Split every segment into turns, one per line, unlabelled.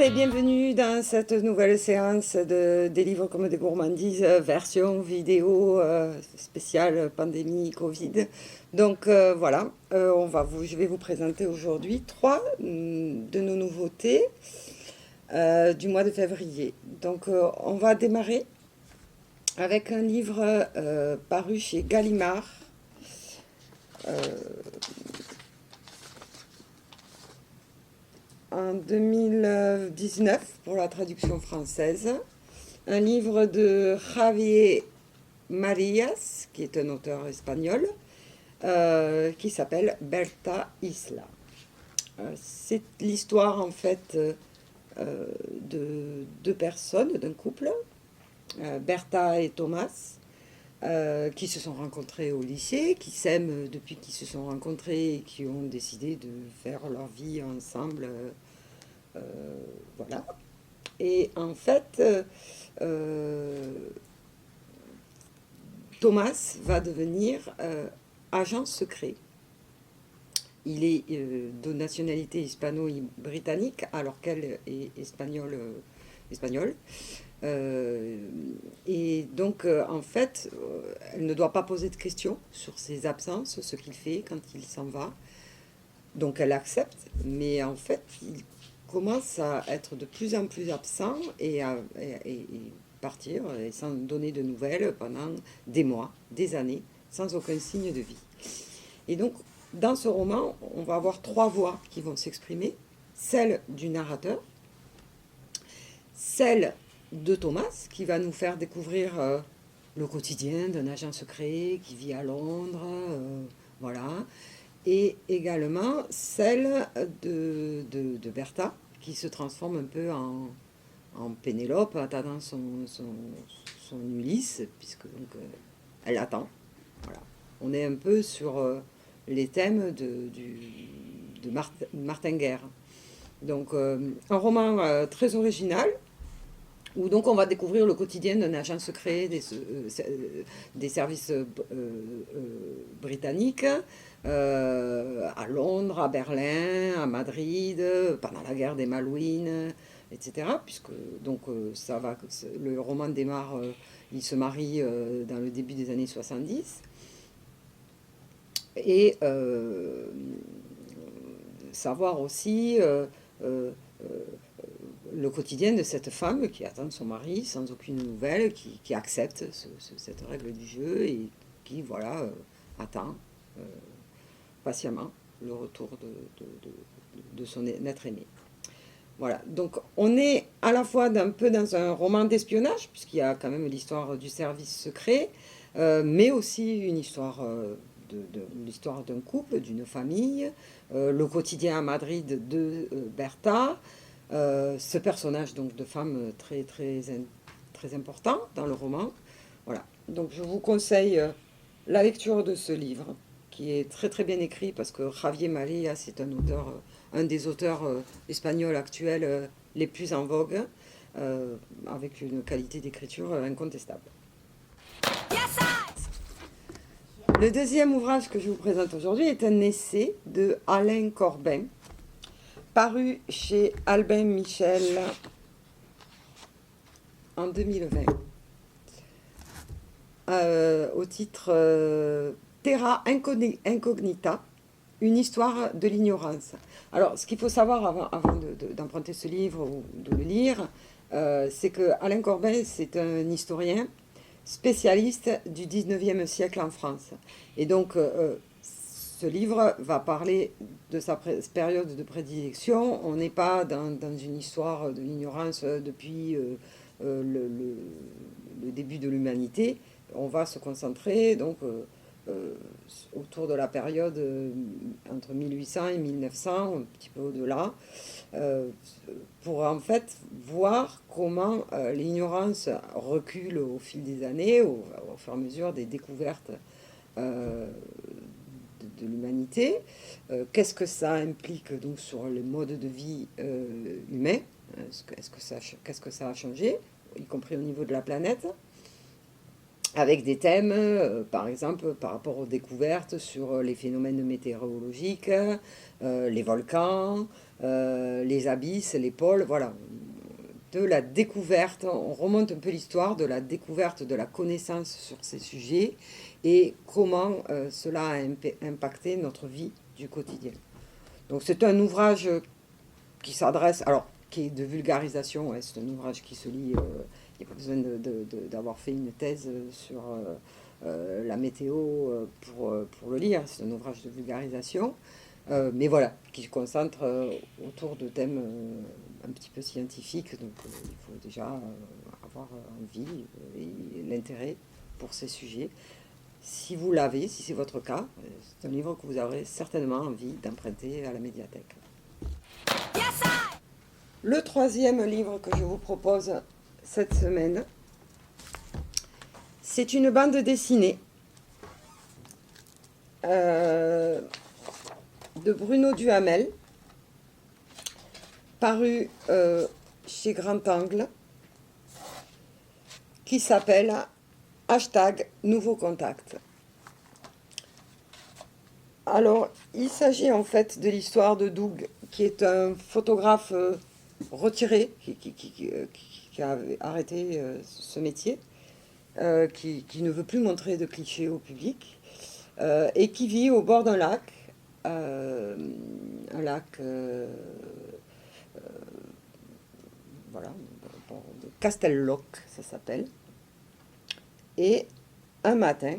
et bienvenue dans cette nouvelle séance des livres comme des gourmandises, version vidéo spéciale pandémie Covid. Donc voilà, je vais vous présenter aujourd'hui trois de nos nouveautés du mois de février. Donc on va démarrer avec un livre paru chez Gallimard. En 2019 pour la traduction française, un livre de Javier Marías, qui est un auteur espagnol, qui s'appelle Berta Isla. C'est l'histoire en fait de deux personnes, d'un couple, Berta et Thomas, qui se sont rencontrés au lycée, qui s'aiment depuis qu'ils se sont rencontrés et qui ont décidé de faire leur vie ensemble. Voilà. Et en fait, Thomas va devenir agent secret. Il est de nationalité hispano-britannique alors qu'elle est espagnole. Et donc, en fait, elle ne doit pas poser de questions sur ses absences, ce qu'il fait quand il s'en va. Donc, elle accepte, mais en fait, il commence à être de plus en plus absent et partir et sans donner de nouvelles pendant des mois, des années, sans aucun signe de vie. Et donc, dans ce roman, on va avoir trois voix qui vont s'exprimer. Celle du narrateur, celle de Thomas, qui va nous faire découvrir le quotidien d'un agent secret qui vit à Londres, voilà. Et également celle de Berta, qui se transforme un peu en Pénélope, attendant son Ulysse, puisque donc, elle attend. Voilà. On est un peu sur les thèmes de Martin Guerre. Donc, un roman très original, où donc on va découvrir le quotidien d'un agent secret des services britanniques à Londres, à Berlin, à Madrid, pendant la guerre des Malouines, etc. Puisque donc le roman démarre, il se marie dans le début des années 70. Et savoir aussi le quotidien de cette femme qui attend son mari sans aucune nouvelle, qui accepte cette règle du jeu et qui, voilà, attend patiemment le retour de son être aimé. Voilà, donc on est à la fois un peu dans un roman d'espionnage, puisqu'il y a quand même l'histoire du service secret, mais aussi une histoire l'histoire d'un couple, d'une famille, le quotidien à Madrid de Berta, ce personnage donc de femme très important dans le roman. Voilà, donc je vous conseille la lecture de ce livre, qui est très bien écrit, parce que Javier Marías c'est un auteur, un des auteurs espagnols actuels les plus en vogue, avec une qualité d'écriture incontestable. Le deuxième ouvrage que je vous présente aujourd'hui est un essai de Alain Corbin, paru chez Albin Michel en 2020, au titre Terra Incognita, une histoire de l'ignorance. Alors, ce qu'il faut savoir avant d'emprunter ce livre ou de le lire, c'est que Alain Corbin, c'est un historien spécialiste du 19e siècle en France. Et donc, ce livre va parler de sa période de prédilection. On n'est pas dans une histoire de l'ignorance depuis le début de l'humanité. On va se concentrer donc autour de la période entre 1800 et 1900, un petit peu au-delà, pour en fait voir comment l'ignorance recule au fil des années, au fur et à mesure des découvertes de l'humanité. Qu'est-ce que ça implique donc sur le mode de vie humain? Qu'est-ce que ça a changé, y compris au niveau de la planète, avec des thèmes, par exemple, par rapport aux découvertes sur les phénomènes météorologiques, les volcans, les abysses, les pôles, voilà. De la découverte, on remonte un peu l'histoire de la découverte de la connaissance sur ces sujets et comment cela a impacté notre vie du quotidien. Donc c'est un ouvrage qui s'adresse, alors qui est de vulgarisation, ouais, c'est un ouvrage qui se lit, il n'y a pas besoin d'avoir fait une thèse sur la météo pour le lire, c'est un ouvrage de vulgarisation. Mais voilà, qui se concentre autour de thèmes un petit peu scientifiques. Donc il faut déjà avoir envie et l'intérêt pour ces sujets. Si vous l'avez, si c'est votre cas, c'est un livre que vous aurez certainement envie d'emprunter à la médiathèque. Le troisième livre que je vous propose cette semaine, c'est une bande dessinée de Bruno Duhamel, paru chez Grand Angle, qui s'appelle #Nouveau Contact. Alors, il s'agit en fait de l'histoire de Doug, qui est un photographe retiré, qui a arrêté ce métier, qui ne veut plus montrer de clichés au public, et qui vit au bord d'un lac, voilà, de Castelloc, ça s'appelle. Et un matin,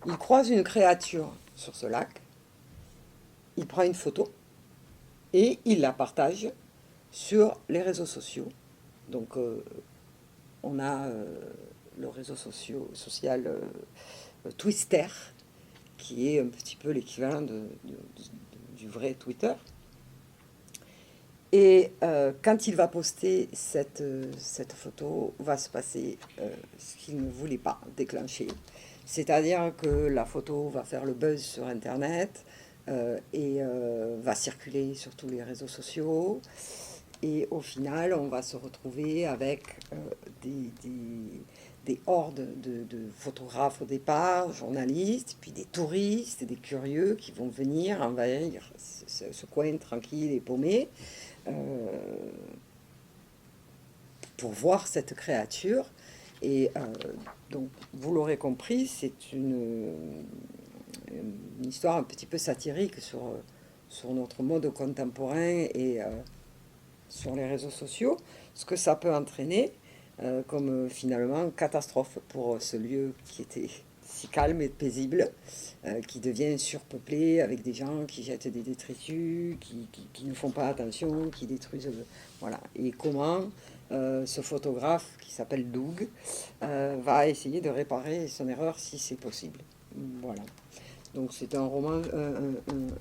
il croise une créature sur ce lac, il prend une photo et il la partage sur les réseaux sociaux. Donc on a le réseau social Twister, qui est un petit peu l'équivalent du vrai Twitter. Et quand il va poster cette photo, va se passer ce qu'il ne voulait pas déclencher. C'est-à-dire que la photo va faire le buzz sur Internet et va circuler sur tous les réseaux sociaux. Et au final, on va se retrouver avec des hordes de photographes au départ, journalistes, puis des touristes, des curieux qui vont venir envahir ce coin tranquille et paumé pour voir cette créature. Et donc, vous l'aurez compris, c'est une histoire un petit peu satirique sur notre mode contemporain et sur les réseaux sociaux, ce que ça peut entraîner comme finalement catastrophe pour ce lieu qui était si calme et paisible, qui devient surpeuplé avec des gens qui jettent des détritus, qui ne font pas attention, qui détruisent... voilà. Et comment ce photographe qui s'appelle Doug va essayer de réparer son erreur si c'est possible. Voilà. Donc c'est un roman,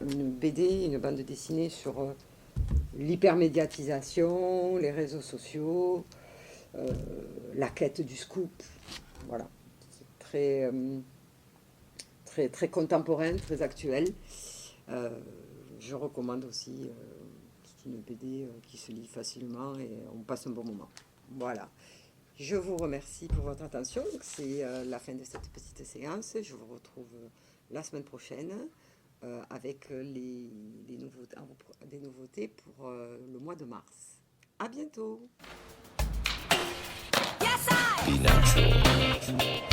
une BD, une bande dessinée sur l'hypermédiatisation, les réseaux sociaux, la quête du scoop. Voilà. C'est très contemporain, très actuel. Je recommande aussi, c'est une BD qui se lit facilement et on passe un bon moment. Voilà. Je vous remercie pour votre attention. C'est la fin de cette petite séance. Je vous retrouve la semaine prochaine avec des nouveautés pour le mois de mars. À bientôt. Yes, I...